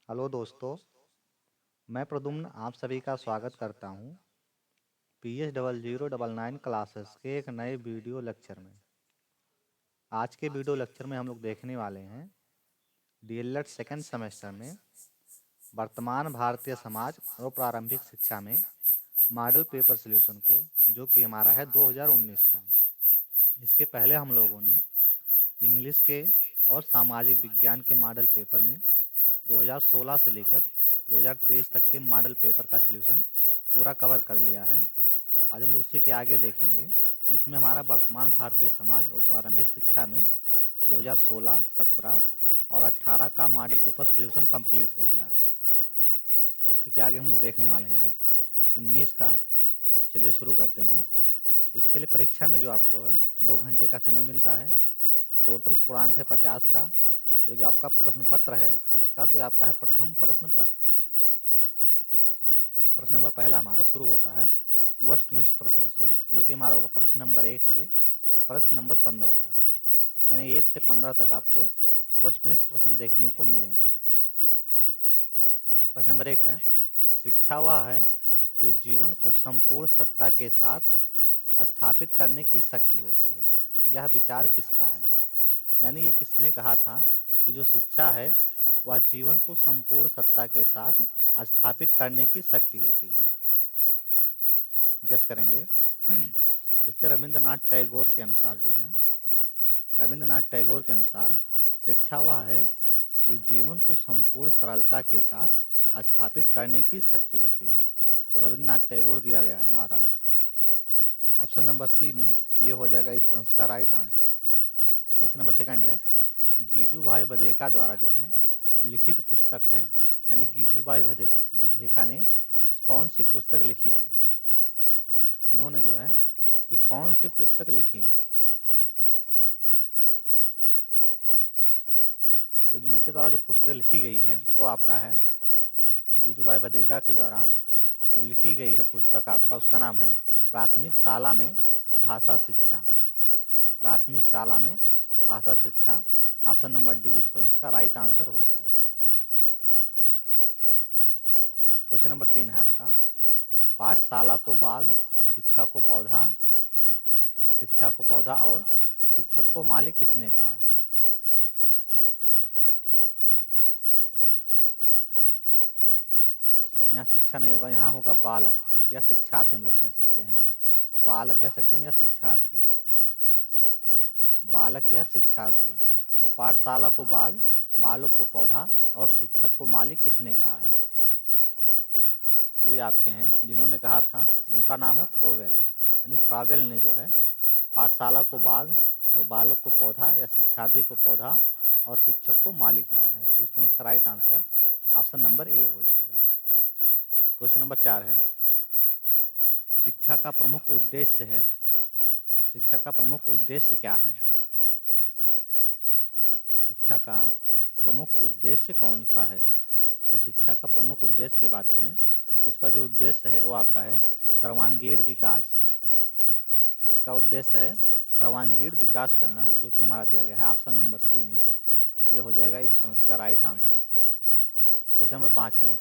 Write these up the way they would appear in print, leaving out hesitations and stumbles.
Hello दोस्तों, मैं प्रद्युम्न आप सभी का स्वागत करता हूं PH0099 क्लासेस के एक नए वीडियो लेक्चर में। आज के वीडियो लेक्चर में हम लोग देखने वाले हैं DLED सेकेंड सेमेस्टर में वर्तमान भारतीय समाज और प्रारंभिक शिक्षा में मॉडल पेपर सॉल्यूशन को, जो कि हमारा है 2019 का। इसके पहले हम लोगों ने इंग्लिश के और सामाजिक विज्ञान के मॉडल पेपर में 2016 से लेकर 2023 तक के मॉडल पेपर का सॉल्यूशन पूरा कवर कर लिया है। आज हम लोग उसी के आगे देखेंगे, जिसमें हमारा वर्तमान भारतीय समाज और प्रारंभिक शिक्षा में 2016, 17 और 18 का मॉडल पेपर सॉल्यूशन कंप्लीट हो गया है। तो उसी के आगे हम लोग देखने वाले हैं आज 19 का। तो चलिए शुरू करते हैं। इसके लिए परीक्षा में जो आपको है 2 घंटे का समय मिलता है। टोटल पूर्णांक है 50 का। ये जो आपका प्रश्न पत्र है इसका, तो ये आपका है प्रथम प्रश्न पत्र। प्रश्न नंबर पहला हमारा शुरू होता है वस्तुनिष्ठ प्रश्नों से, जो कि हमारा होगा प्रश्न नंबर 1 से प्रश्न नंबर 15 तक। यानी 1 से 15 तक आपको वस्तुनिष्ठ प्रश्न देखने को मिलेंगे। प्रश्न नंबर 1 है, शिक्षा वह है जो जीवन को संपूर्ण सत्ता के साथ स्थापित करने की शक्ति होती है। यह विचार किसका है? यानी ये किसने कहा था कि जो शिक्षा है वह जीवन को संपूर्ण सत्ता के साथ स्थापित करने की शक्ति होती है। गेस करेंगे। देखिए, रविंद्रनाथ टैगोर के अनुसार जो है, रविंद्रनाथ टैगोर के अनुसार शिक्षा वह है जो जीवन को संपूर्ण सरलता के साथ स्थापित करने की शक्ति होती है। तो रविंद्रनाथ टैगोर दिया गया है हमारा ऑप्शन नंबर सी में। ये हो जाएगा इस प्रश्न का right answer. Question number second है, गीजू भाई बधेका द्वारा जो है लिखित पुस्तक है। यानी गीजू भाई बधेका ने कौन सी पुस्तक लिखी है? इन्होंने जो है ये कौन सी पुस्तक लिखी है? तो इनके द्वारा जो पुस्तक लिखी गई है वो आपका है गीजूभाई बधेका के द्वारा जो लिखी गई है पुस्तक आपका, उसका नाम है प्राथमिक शाला में भाषा शिक्षा। प्राथमिक शाला में भाषा शिक्षा। ऑप्शन नंबर डी इस प्रश्न का राइट आंसर हो जाएगा। क्वेश्चन नंबर 3 है आपका, पाठशाला को बाग, शिक्षा को पौधा, शिक्षा को पौधा और शिक्षक को मालिक किसने कहा है? यहाँ शिक्षा नहीं होगा, यहाँ होगा बालक या शिक्षार्थी। हम लोग कह सकते हैं बालक कह सकते हैं या शिक्षार्थी, बालक या शिक्षार्थी। तो पाठशाला को बाग, बालक को पौधा और शिक्षक को मालिक किसने कहा है? तो ये आपके हैं जिन्होंने कहा था, उनका नाम है फ्रोवेल। यानी फ्रावेल ने जो है पाठशाला को बाग और बालक को पौधा या शिक्षार्थी को पौधा और शिक्षक को मालिक कहा है। तो इस प्रश्न का right answer option number A हो जाएगा। क्वेश्चन नंबर 4 है, शिक्षा का प्रमुख उद्देश्य है। शिक्षा का प्रमुख उद्देश्य क्या है? शिक्षा का प्रमुख उद्देश्य कौन सा है? तो शिक्षा का प्रमुख उद्देश्य की बात करें तो इसका जो उद्देश्य है वो आपका है सर्वांगीण विकास। इसका उद्देश्य है सर्वांगीण विकास करना, जो कि हमारा दिया गया है ऑप्शन नंबर सी में। ये हो जाएगा इस प्रश्न का राइट आंसर। क्वेश्चन नंबर 5 है,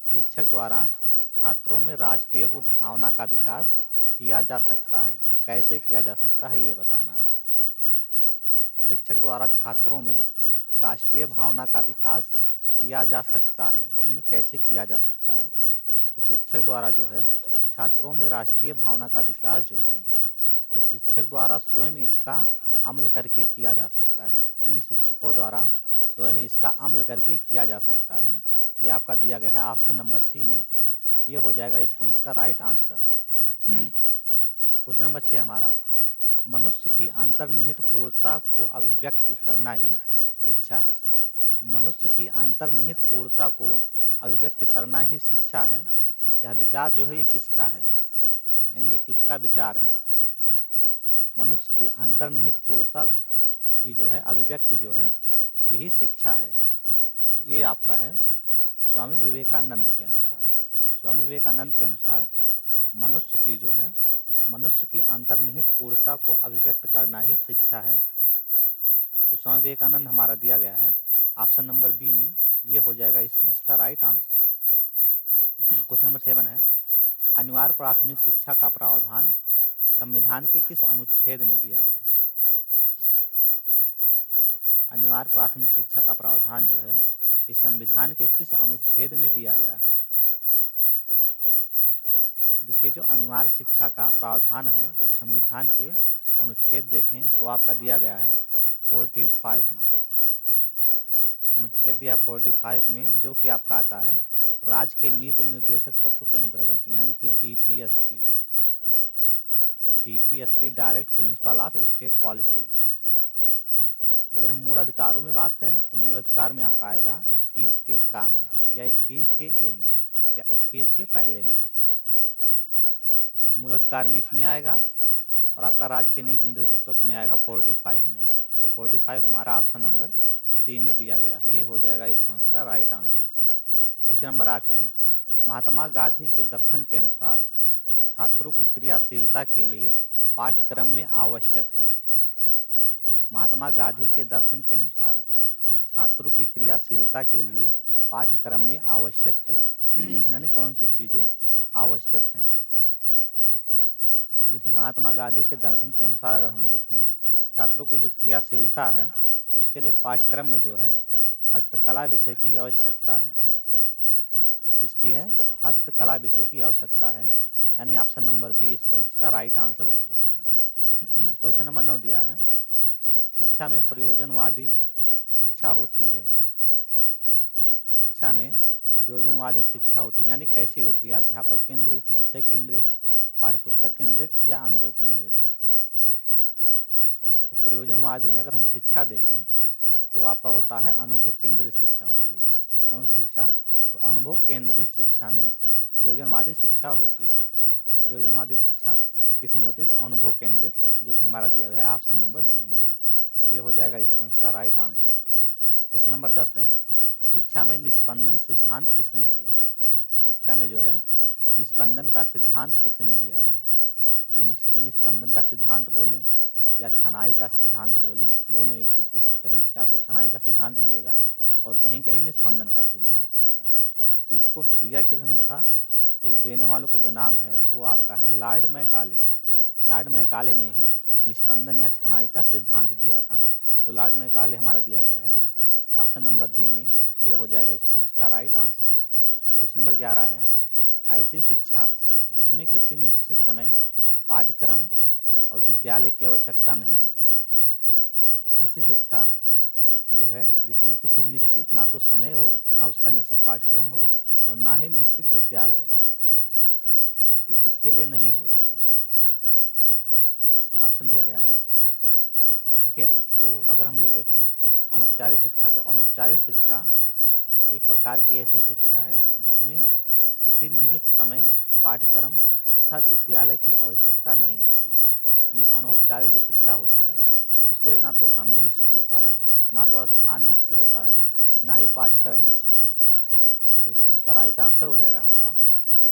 शिक्षक द्वारा छात्रों में राष्ट्रीय उद्भावना का विकास किया जा सकता है। कैसे किया जा सकता है ये बताना है। शिक्षक द्वारा छात्रों में राष्ट्रीय भावना का विकास किया जा सकता है, यानी कैसे किया जा सकता है? तो शिक्षक द्वारा जो है छात्रों में राष्ट्रीय भावना का विकास जो है वो शिक्षक द्वारा स्वयं इसका अमल करके किया जा सकता है। यानी शिक्षकों द्वारा स्वयं इसका अमल करके किया जा सकता है। ये आपका दिया गया है ऑप्शन नंबर सी में। ये हो जाएगा इस प्रश्न का राइट आंसर। क्वेश्चन नंबर 6 हमारा, मनुष्य की अंतर्निहित पूर्णता को अभिव्यक्त करना ही शिक्षा है। मनुष्य की अंतर्निहित पूर्णता को अभिव्यक्त करना ही शिक्षा है। यह विचार जो है ये किसका है? यानी ये किसका विचार है? मनुष्य की अंतर्निहित पूर्णता की जो है अभिव्यक्ति जो है यही शिक्षा है। तो ये आपका है स्वामी विवेकानंद के अनुसार। स्वामी विवेकानंद के अनुसार मनुष्य की जो है मनुष्य की अंतर्निहित पूर्णता को अभिव्यक्त करना ही शिक्षा है। तो स्वामी विवेकानंद हमारा दिया गया है ऑप्शन नंबर बी में। ये हो जाएगा इस प्रश्न का राइट आंसर। क्वेश्चन नंबर 7 है, अनिवार्य प्राथमिक शिक्षा का प्रावधान संविधान के किस अनुच्छेद में दिया गया है? अनिवार्य प्राथमिक शिक्षा का प्रावधान जो है इस संविधान के किस अनुच्छेद में दिया गया है? देखिए, जो अनिवार्य शिक्षा का प्रावधान है उस संविधान के अनुच्छेद देखें तो आपका दिया गया है 45 में। अनुच्छेद दिया 45 में, जो कि आपका आता है राज्य के नीति निर्देशक तत्व के अंतर्गत, यानी कि DPSP. DPSP direct principle of state policy. अगर हम मूल अधिकारों में बात करें तो मूल अधिकार में आपका आएगा 21 के का में, या 21 के ए में, या 21 के पहले में। मूल अधिकार में इसमें आएगा, और आपका राज्य के नीति निर्देशक तत्व में आएगा 45 में। तो 45 हमारा ऑप्शन नंबर सी में दिया गया है। ये हो जाएगा इस प्रश्न का राइट आंसर। क्वेश्चन नंबर 8 है, महात्मा गांधी के दर्शन के अनुसार छात्रों की क्रियाशीलता के लिए पाठ्यक्रम में आवश्यक है। महात्मा गांधी के दर्शन के अनुसार छात्रों की क्रियाशीलता के लिए पाठ्यक्रम में आवश्यक है यानी कौन सी चीजें आवश्यक हैं? तो देखिए, महात्मा गांधी के दर्शन के अनुसार अगर हम देखें, छात्रों की जो क्रियाशीलता है उसके लिए पाठ्यक्रम में जो है हस्तकला विषय की आवश्यकता है। किसकी है? तो हस्तकला विषय की आवश्यकता है, यानी ऑप्शन नंबर बी इस प्रश्न का राइट आंसर हो जाएगा। क्वेश्चन नंबर 9 दिया है, शिक्षा में प्रयोजनवादी शिक्षा होती है। शिक्षा में प्रयोजनवादी शिक्षा होती है, यानी कैसी होती है? अध्यापक केंद्रित, विषय केंद्रित, पाठ्यपुस्तक केंद्रित, या अनुभव केंद्रित? तो प्रयोजनवादी में अगर हम शिक्षा देखें तो आपका होता है अनुभव केंद्रित शिक्षा होती है। कौन सी शिक्षा? तो अनुभव केंद्रित शिक्षा में प्रयोजनवादी शिक्षा होती है। तो प्रयोजनवादी शिक्षा किसमें होती है? तो अनुभव केंद्रित, जो कि हमारा दिया गया है ऑप्शन नंबर डी में। ये हो जाएगा इस प्रश्न का राइट आंसर। क्वेश्चन नंबर 10 है, शिक्षा में निस्पंदन सिद्धांत किसने दिया? शिक्षा में जो है निस्पंदन का सिद्धांत किसने दिया है? तो हम इसको निस्पंदन का सिद्धांत बोलें या छनाई का सिद्धांत बोलें, दोनों एक ही चीज़ है। कहीं आपको छनाई का सिद्धांत मिलेगा और कहीं कहीं निस्पंदन का सिद्धांत मिलेगा। तो इसको दिया किसने था? तो देने वालों को जो नाम है वो आपका है लॉर्ड मैकाले। लॉर्ड मैकाले ने ही निस्पंदन या छनाई का सिद्धांत दिया था। तो लॉर्ड मैकाले हमारा दिया गया है ऑप्शन नंबर बी में। ये हो जाएगा इस प्रश्न का राइट आंसर। क्वेश्चन नंबर 11 है, ऐसी शिक्षा जिसमें किसी निश्चित समय, पाठ्यक्रम और विद्यालय की आवश्यकता नहीं होती है। ऐसी शिक्षा जो है जिसमें किसी निश्चित ना तो समय हो, ना उसका निश्चित पाठ्यक्रम हो, और ना ही निश्चित विद्यालय हो, तो किसके लिए नहीं होती है? ऑप्शन दिया गया है। देखिए, तो अगर हम लोग देखें अनौपचारिक शिक्षा, तो अनौपचारिक शिक्षा एक प्रकार की ऐसी शिक्षा है जिसमें किसी निहित समय, पाठ्यक्रम तथा विद्यालय की आवश्यकता नहीं होती है। यानी अनौपचारिक जो शिक्षा होता है उसके लिए ना तो समय निश्चित होता है, ना तो स्थान निश्चित होता है, ना ही पाठ्यक्रम निश्चित होता है। तो इस प्रश्न का राइट आंसर हो जाएगा हमारा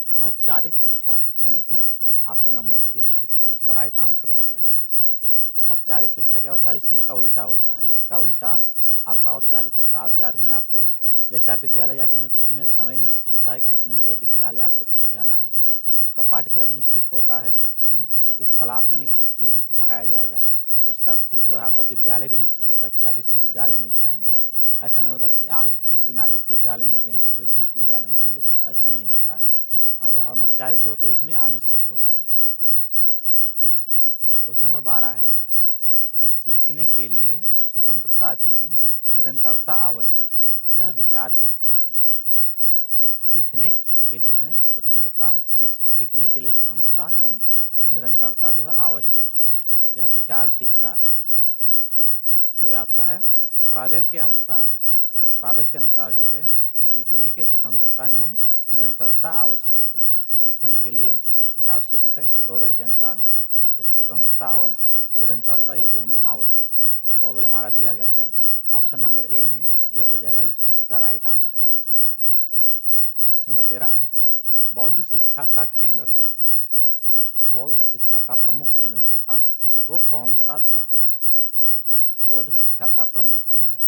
अनौपचारिक शिक्षा, यानी कि ऑप्शन नंबर सी इस प्रश्न का राइट आंसर हो जाएगा। औपचारिक शिक्षा क्या होता है? इसी का उल्टा होता है। इसका उल्टा आपका औपचारिक होता है। औपचारिक में आपको, जैसे आप विद्यालय जाते हैं तो उसमें समय निश्चित होता है कि इतने बजे विद्यालय आपको पहुंच जाना है। उसका पाठ्यक्रम निश्चित होता है कि इस क्लास में इस चीज़ को पढ़ाया जाएगा। उसका फिर जो है आपका विद्यालय भी निश्चित होता है कि आप इसी विद्यालय में जाएंगे। ऐसा नहीं होता कि आज एक दिन आप इस विद्यालय में गए, दूसरे दिन उस विद्यालय में जाएंगे, तो ऐसा नहीं होता है। और अनौपचारिक जो होता है इसमें अनिश्चित होता है। क्वेश्चन नंबर 12 है, सीखने के लिए स्वतंत्रता एवं निरंतरता आवश्यक है। यह विचार किसका है? सीखने के जो है स्वतंत्रता, सीखने के लिए स्वतंत्रता एवं निरंतरता जो है आवश्यक है, यह विचार किसका है? तो ये आपका है फ्रावेल के अनुसार। फ्रावेल के अनुसार जो है सीखने के स्वतंत्रता एवं निरंतरता आवश्यक है। सीखने के लिए क्या आवश्यक है फ्रोवेल के अनुसार? तो स्वतंत्रता और निरंतरता ये दोनों आवश्यक है। तो फ्रोवेल हमारा दिया गया है ऑप्शन नंबर ए में। यह हो जाएगा इस प्रश्न का राइट आंसर। प्रश्न नंबर 13 है, बौद्ध शिक्षा का केंद्र था, बौद्ध शिक्षा का प्रमुख केंद्र जो था वो कौन सा था? बौद्ध शिक्षा का प्रमुख केंद्र,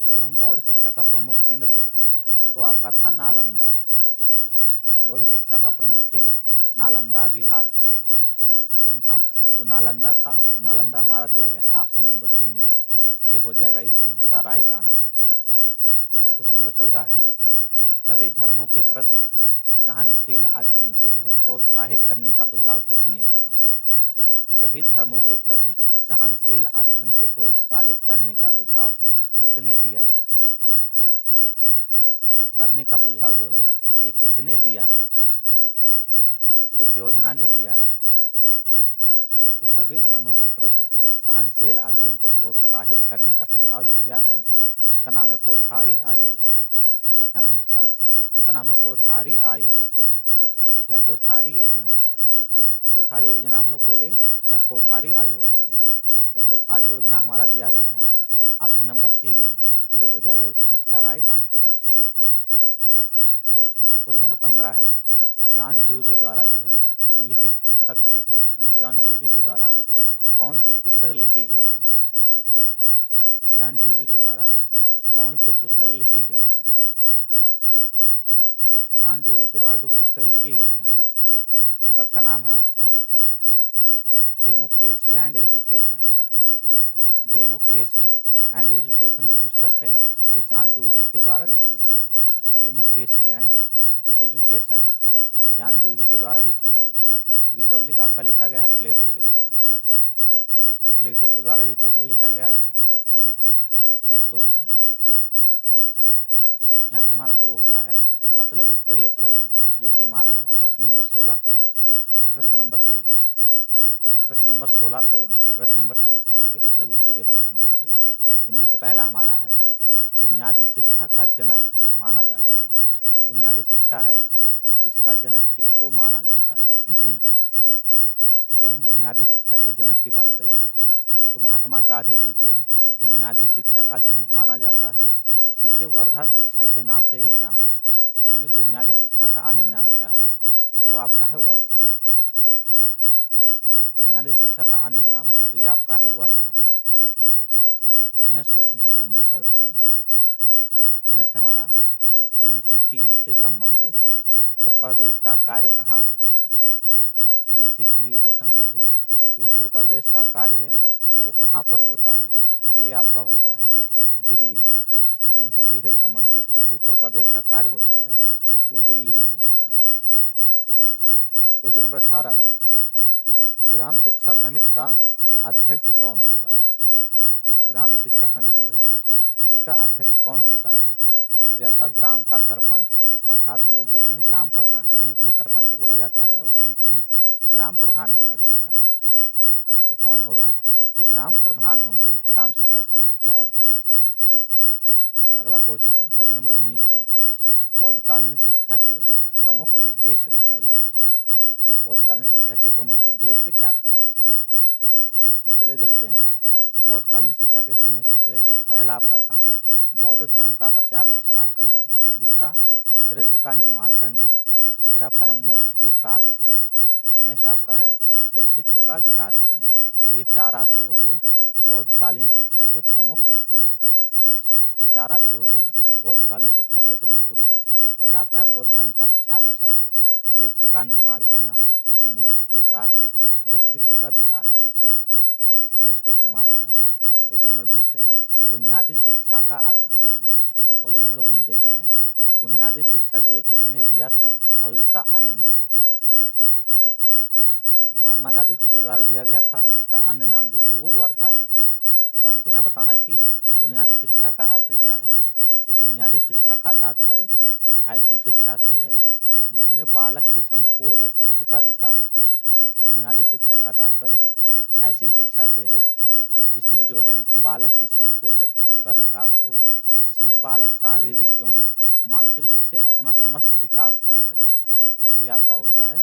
तो अगर हम बौद्ध शिक्षा का प्रमुख केंद्र देखें तो आपका था नालंदा। बौद्ध शिक्षा का प्रमुख केंद्र नालंदा बिहार था। कौन था? तो नालंदा था। तो नालंदा हमारा दिया गया है ऑप्शन नंबर बी में, ये हो जाएगा इस प्रश्न का राइट आंसर। क्वेश्चन नंबर 14 है, सभी धर्मों के प्रति सहनशील अध्ययन को जो है प्रोत्साहित करने का सुझाव किसने दिया? सभी धर्मों के प्रति सहनशील अध्ययन को प्रोत्साहित करने का सुझाव किसने दिया? करने का सुझाव जो है ये किसने दिया है, किस योजना ने दिया है? तो सभी धर्मों के प्रति सहनशील अध्ययन को प्रोत्साहित करने का सुझाव जो दिया है उसका नाम है कोठारी आयोग। क्या नाम है उसका? उसका नाम है कोठारी आयोग या कोठारी योजना। कोठारी योजना हम लोग बोले या कोठारी आयोग बोले, तो कोठारी योजना हमारा दिया गया है ऑप्शन नंबर सी में, ये हो जाएगा इस प्रश्न का राइट आंसर। क्वेश्चन नंबर 15 है, जॉन डूवी द्वारा जो है लिखित पुस्तक है, यानी जॉन डूवी के द्वारा कौन सी पुस्तक लिखी गई है? जॉन डूवी के द्वारा कौन सी पुस्तक लिखी गई है? जॉन डूवी के द्वारा जो पुस्तक लिखी गई है उस पुस्तक का नाम है आपका democracy and education. Democracy and education जो पुस्तक है ये जॉन डूवी के द्वारा लिखी गई है। Democracy and education John dewy के द्वारा लिखी गई है। रिपब्लिक आपका लिखा गया है प्लेटो के द्वारा। प्लेटो के द्वारा रिपब्लिक लिखा गया है। नेक्स्ट क्वेश्चन, यहाँ से हमारा शुरू होता है अत लघु उत्तरीय प्रश्न, जो कि हमारा है प्रश्न नंबर 16 से प्रश्न नंबर 30 तक। प्रश्न नंबर 16 से प्रश्न नंबर 30 तक के अत लघु उत्तरीय प्रश्न होंगे। इनमें से पहला हमारा है, बुनियादी शिक्षा का जनक माना जाता है। जो बुनियादी शिक्षा है इसका जनक किसको माना जाता है? तो अगर हम बुनियादी शिक्षा के जनक की बात करें तो महात्मा गांधी जी को बुनियादी शिक्षा का जनक माना जाता है। इसे वर्धा शिक्षा के नाम से भी जाना जाता है, यानी बुनियादी शिक्षा का अन्य नाम क्या है? तो आपका है वर्धा। बुनियादी शिक्षा का अन्य नाम तो ये आपका है वर्धा। नेक्स्ट क्वेश्चन की तरफ मूव करते हैं। नेक्स्ट हमारा, एनसीटीई से संबंधित उत्तर प्रदेश का कार्य कहाँ होता है? एनसीटीई से संबंधित जो उत्तर प्रदेश का कार्य है वो कहाँ पर होता है? तो ये आपका होता है दिल्ली में। एनसीटीई से संबंधित जो उत्तर प्रदेश का कार्य होता है वो दिल्ली में होता है। क्वेश्चन नंबर 18 है, ग्राम शिक्षा समिति का अध्यक्ष कौन होता है? ग्राम शिक्षा समिति जो है इसका अध्यक्ष कौन होता है? तो ये आपका ग्राम का सरपंच, अर्थात हम लोग बोलते हैं ग्राम प्रधान। कहीं कहीं सरपंच बोला जाता है और कहीं कहीं ग्राम प्रधान बोला जाता है। तो कौन होगा? तो ग्राम प्रधान होंगे ग्राम शिक्षा समिति के अध्यक्ष। अगला क्वेश्चन है, क्वेश्चन नंबर 19 है, बौद्धकालीन शिक्षा के प्रमुख उद्देश्य बताइए। बौद्धकालीन शिक्षा के प्रमुख उद्देश्य क्या थे? जो चले देखते हैं बौद्धकालीन शिक्षा के प्रमुख उद्देश्य। तो पहला आपका था बौद्ध धर्म का प्रचार प्रसार करना, दूसरा चरित्र का निर्माण करना, फिर आपका है मोक्ष की प्राप्ति, नेक्स्ट आपका है व्यक्तित्व का विकास करना। तो ये चार आपके हो गए बौद्धकालीन शिक्षा के प्रमुख उद्देश्य। ये चार आपके हो गए बौद्धकालीन शिक्षा के प्रमुख उद्देश्य। पहला आपका है बौद्ध धर्म का प्रचार प्रसार, चरित्र का निर्माण करना, मोक्ष की प्राप्ति, व्यक्तित्व का विकास। नेक्स्ट क्वेश्चन हमारा है क्वेश्चन नंबर 20 है, बुनियादी शिक्षा का अर्थ बताइए। तो अभी हम लोगों ने देखा है कि बुनियादी शिक्षा जो है किसने दिया था और इसका अन्य नाम। तो महात्मा गांधी जी के द्वारा दिया गया था, इसका अन्य नाम जो है वो वर्धा है। अब हमको यहाँ बताना है कि बुनियादी शिक्षा का अर्थ क्या है। तो बुनियादी शिक्षा का तात्पर्य ऐसी शिक्षा से है जिसमें बालक के संपूर्ण व्यक्तित्व का विकास हो। बुनियादी शिक्षा का तात्पर्य ऐसी शिक्षा से है जिसमें जो है बालक के संपूर्ण व्यक्तित्व का विकास हो, जिसमें बालक शारीरिक एवं मानसिक रूप से अपना समस्त विकास कर सके। तो ये आपका होता है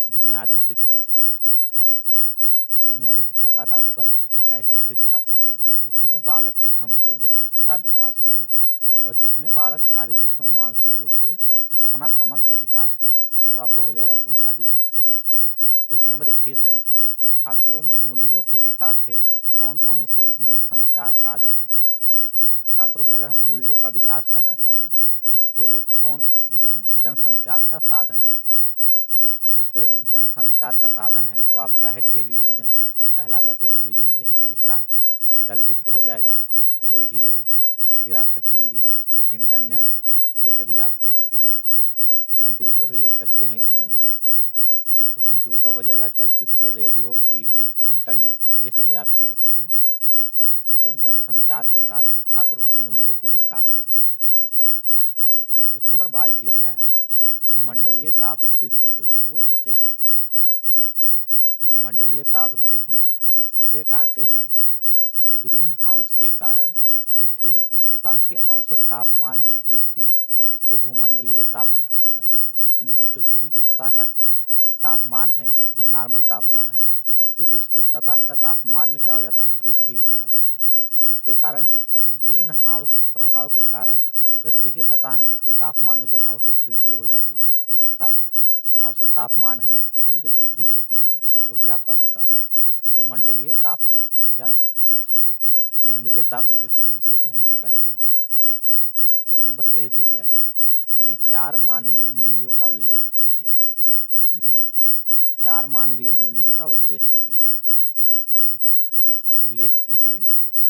बुनियादी शिक्षा। बुनियादी शिक्षा का तात्पर्य ऐसी शिक्षा से है जिसमें बालक के संपूर्ण व्यक्तित्व का विकास हो और जिसमें बालक शारीरिक एवं मानसिक रूप से अपना समस्त विकास करे। तो आपका हो जाएगा बुनियादी शिक्षा। क्वेश्चन नंबर 21 है, छात्रों में मूल्यों के विकास हेतु कौन कौन से जनसंचार साधन हैं? छात्रों में अगर हम मूल्यों का विकास करना चाहें तो उसके लिए कौन जो है जनसंचार का साधन है। तो इसके लिए जो जनसंचार का साधन है वो आपका है टेलीविज़न। पहला आपका टेलीविज़न ही है। दूसरा चलचित्र हो जाएगा, रेडियो, फिर आपका टीवी, इंटरनेट, ये सभी आपके होते हैं। कंप्यूटर भी लिख सकते हैं इसमें हम लोग। तो कंप्यूटर हो जाएगा, चलचित्र, रेडियो, टीवी, इंटरनेट, ये सभी आपके होते हैं जो है जनसंचार के साधन छात्रों के मूल्यों के विकास में। क्वेश्चन नंबर 22 दिया गया है, भूमंडलीय ताप वृद्धि जो है वो किसे कहते हैं। भूमंडलीय ताप वृद्धि किसे कहते हैं। तो ग्रीन हाउस के कारण पृथ्वी की सतह के औसत तापमान में वृद्धि को भूमंडलीय तापन कहा जाता है। यानी कि जो पृथ्वी की सतह का तापमान है, जो नॉर्मल तापमान है, यदि उसके सतह का तापमान में क्या हो जाता है, वृद्धि हो जाता है। किसके कारण, तो ग्रीन हाउस प्रभाव के कारण पृथ्वी की सतह के तापमान में जब औसत वृद्धि हो जाती है, जो उसका औसत तापमान है उसमें जब वृद्धि होती है तो ही आपका होता है भूमंडलीय तापन या भूमंडलीय ताप वृद्धि, इसी को हम लोग कहते हैं। क्वेश्चन नंबर 23 दिया गया है, किन्हीं 4 मानवीय मूल्यों का उल्लेख कीजिए। किन्हीं 4 मानवीय मूल्यों का उद्देश्य कीजिए, तो उल्लेख कीजिए।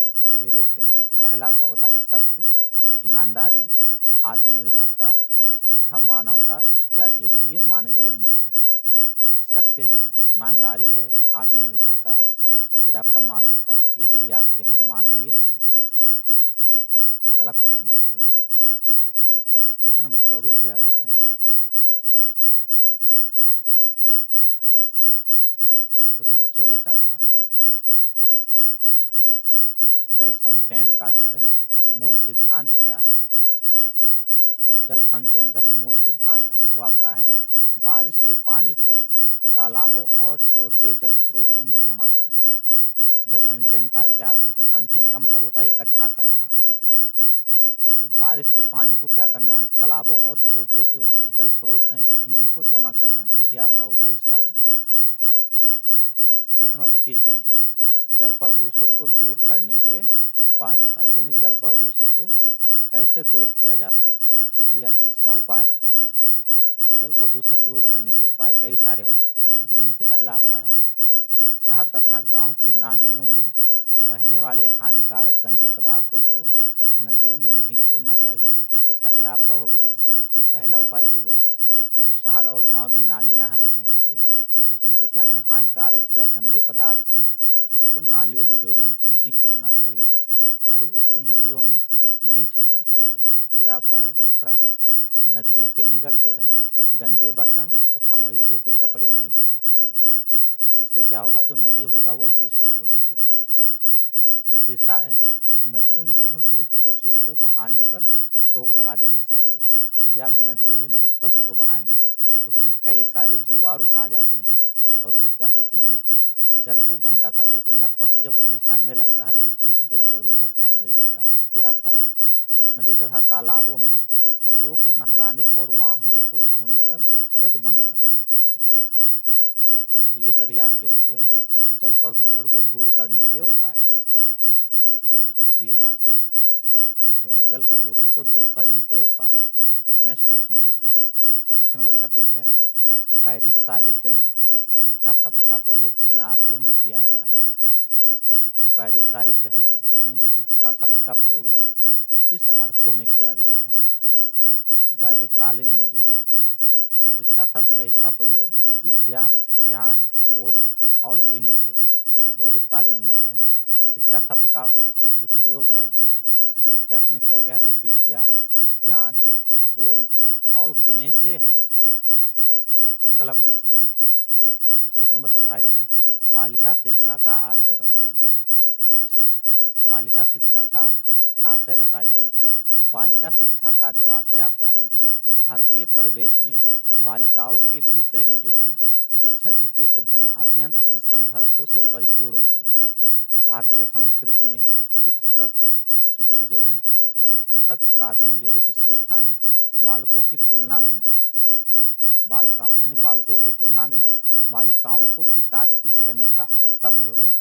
तो चलिए देखते हैं। तो पहला आपका होता है सत्य, ईमानदारी, आत्मनिर्भरता तथा मानवता इत्यादि जो हैं ये मानवीय मूल्य हैं। सत्य है, ईमानदारी है, आत्मनिर्भरता, फिर आपका मानवता, ये सभी आपके हैं मानवीय मूल्य। अगला क्वेश्चन देखते हैं। क्वेश्चन नंबर 24 दिया गया है। क्वेश्चन नंबर 24 है आपका, जल संचयन का जो है मूल सिद्धांत क्या है। तो जल संचयन का जो मूल सिद्धांत है वो आपका है बारिश के पानी को तालाबों और छोटे जल स्रोतों में जमा करना। जल संचयन का क्या अर्थ है, तो संचयन का मतलब होता है इकट्ठा करना। तो बारिश के पानी को क्या करना, तालाबों और छोटे जो जल स्रोत हैं उसमें उनको जमा करना, यही आपका होता है इसका उद्देश्य। क्वेश्चन नंबर 25 है, जल प्रदूषण को दूर करने के उपाय बताइए। यानी जल प्रदूषण को कैसे दूर किया जा सकता है, ये इसका उपाय बताना है। तो जल प्रदूषण दूर करने के उपाय कई सारे हो सकते हैं, जिनमें से पहला आपका है शहर तथा गांव की नालियों में बहने वाले हानिकारक गंदे पदार्थों को नदियों में नहीं छोड़ना चाहिए। ये पहला आपका हो गया, ये पहला उपाय हो गया। जो शहर और गांव में नालियां हैं बहने वाली, उसमें जो क्या है हानिकारक या गंदे पदार्थ हैं उसको नालियों में जो है नहीं छोड़ना चाहिए, सॉरी उसको नदियों में नहीं छोड़ना चाहिए। फिर आपका है दूसरा, नदियों के निकट जो है गंदे बर्तन तथा मरीजों के कपड़े नहीं धोना चाहिए। इससे क्या होगा, जो नदी होगा वो दूषित हो जाएगा। फिर तीसरा है, नदियों में जो है मृत पशुओं को बहाने पर रोक लगा देनी चाहिए। यदि आप नदियों में मृत पशु को बहाएंगे तो उसमें कई सारे जीवाणु आ जाते हैं और जो क्या करते हैं जल को गंदा कर देते हैं, या पशु जब उसमें सड़ने लगता है तो उससे भी जल प्रदूषण फैलने लगता है। फिर आपका है नदी तथा तालाबों में पशुओं को नहलाने और वाहनों को धोने पर प्रतिबंध लगाना चाहिए। तो ये सभी आपके हो गए जल प्रदूषण को दूर करने के उपाय। ये सभी हैं आपके जो है जल प्रदूषण को दूर करने के उपाय। नेक्स्ट क्वेश्चन देखें। क्वेश्चन नंबर 26 है, वैदिक साहित्य में शिक्षा शब्द का प्रयोग किन अर्थों में किया गया है। जो वैदिक साहित्य है उसमें जो शिक्षा शब्द का प्रयोग है वो किस अर्थों में किया गया है। तो वैदिक कालीन में जो है जो शिक्षा शब्द है इसका प्रयोग विद्या, ज्ञान, बोध और विनय से है। बौद्धिक कालीन में जो है शिक्षा शब्द का जो प्रयोग है वो किसके अर्थ में किया गया है, तो विद्या, ज्ञान, बोध और विनय से है। अगला क्वेश्चन है, क्वेश्चन नंबर 27 है, बालिका शिक्षा का आशय बताइए। बालिका शिक्षा का आशय बताइए। तो बालिका शिक्षा का जो आशय आपका है, तो भारतीय परिवेश में बालिकाओं के विषय में जो है शिक्षा की पृष्ठभूमि अत्यंत ही संघर्षों से परिपूर्ण रही है। भारतीय संस्कृति में पितृ जो है पितृसत्तात्मक जो है विशेषताएं बालकों की तुलना में बालिकाओं की तुलना में बालिकाओं को विकास की कमी का कम जो है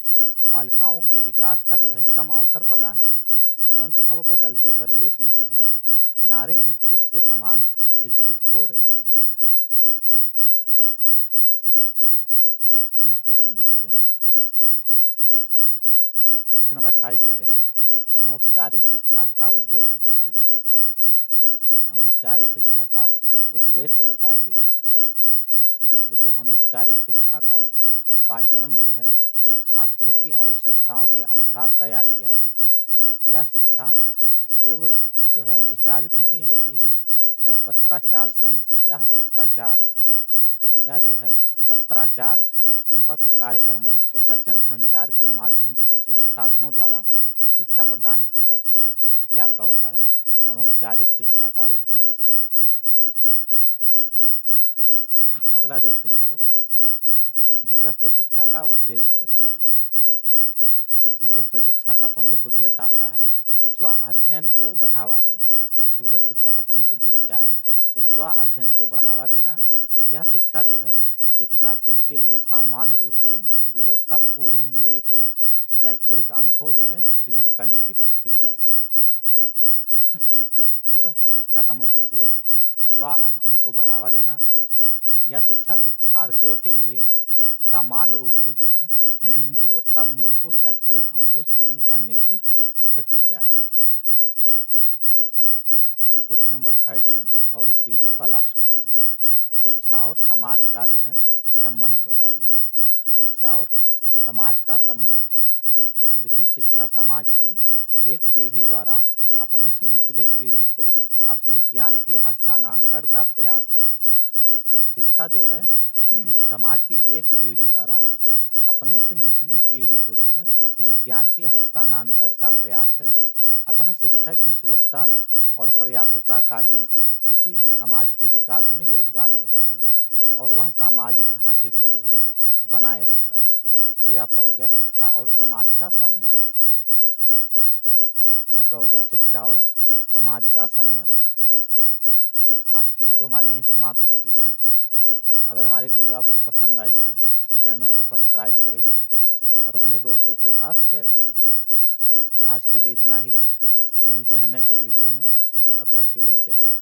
बालिकाओं के विकास का जो है कम अवसर प्रदान करती है, परंतु अब बदलते परिवेश में जो है नारी भी पुरुष के समान शिक्षित हो रही हैं। नेक्स्ट क्वेश्चन देखते हैं। क्वेश्चन नंबर 28 दिया गया है, अनौपचारिक शिक्षा का उद्देश्य बताइए। अनौपचारिक शिक्षा का उद्देश्य बताइए। तो देखिए, अनौपचारिक शिक्षा का पाठ्यक्रम जो है छात्रों की आवश्यकताओं के अनुसार तैयार किया जाता है। यह शिक्षा पूर्व जो है विचारित नहीं होती है। यह पत्राचार संपर्क कार्यक्रमों तथा जनसंचार के माध्यम जो है साधनों द्वारा शिक्षा प्रदान की जाती है। तो यह आपका होता है अनौपचारिक शिक्षा का उद्देश्य। अगला देखते हैं हम लोग, दूरस्थ शिक्षा का उद्देश्य बताइए। तो दूरस्थ शिक्षा का प्रमुख उद्देश्य आपका है स्व अध्ययन को बढ़ावा देना। दूरस्थ शिक्षा का प्रमुख उद्देश्य क्या है? तो स्व अध्ययन को बढ़ावा देना। यह शिक्षा जो है शिक्षार्थियों के लिए सामान्य रूप से गुणवत्तापूर्ण मूल्य को शैक्षणिक अनुभव जो है सृजन करने की प्रक्रिया है। दूरस्थ शिक्षा का मुख्य उद्देश्य स्व अध्ययन को बढ़ावा देना। यह शिक्षा शिक्षार्थियों के लिए सामान्य रूप से जो है गुणवत्ता मूल्य को शैक्षणिक अनुभव सृजन करने की प्रक्रिया है। क्वेश्चन नंबर 30 और इस वीडियो का लास्ट क्वेश्चन, शिक्षा और समाज का जो है संबंध बताइए। शिक्षा और समाज का संबंध। तो देखिए, शिक्षा समाज की एक पीढ़ी द्वारा अपने से निचले पीढ़ी को अपने ज्ञान के हस्तांतरण का प्रयास है। शिक्षा जो है समाज की एक पीढ़ी द्वारा अपने से निचली पीढ़ी को जो है अपने ज्ञान के हस्तांतरण का प्रयास है। अतः शिक्षा की सुलभता और पर्याप्तता का भी किसी भी समाज के विकास में योगदान होता है और वह सामाजिक ढांचे को जो है बनाए रखता है। तो ये आपका हो गया शिक्षा और समाज का संबंध। ये आपका हो गया शिक्षा और समाज का संबंध। आज की वीडियो हमारी यहीं समाप्त होती है। अगर हमारी वीडियो आपको पसंद आई हो तो चैनल को सब्सक्राइब करें और अपने दोस्तों के साथ शेयर करें। आज के लिए इतना ही, मिलते हैं नेक्स्ट वीडियो में, तब तक के लिए जय हिंद।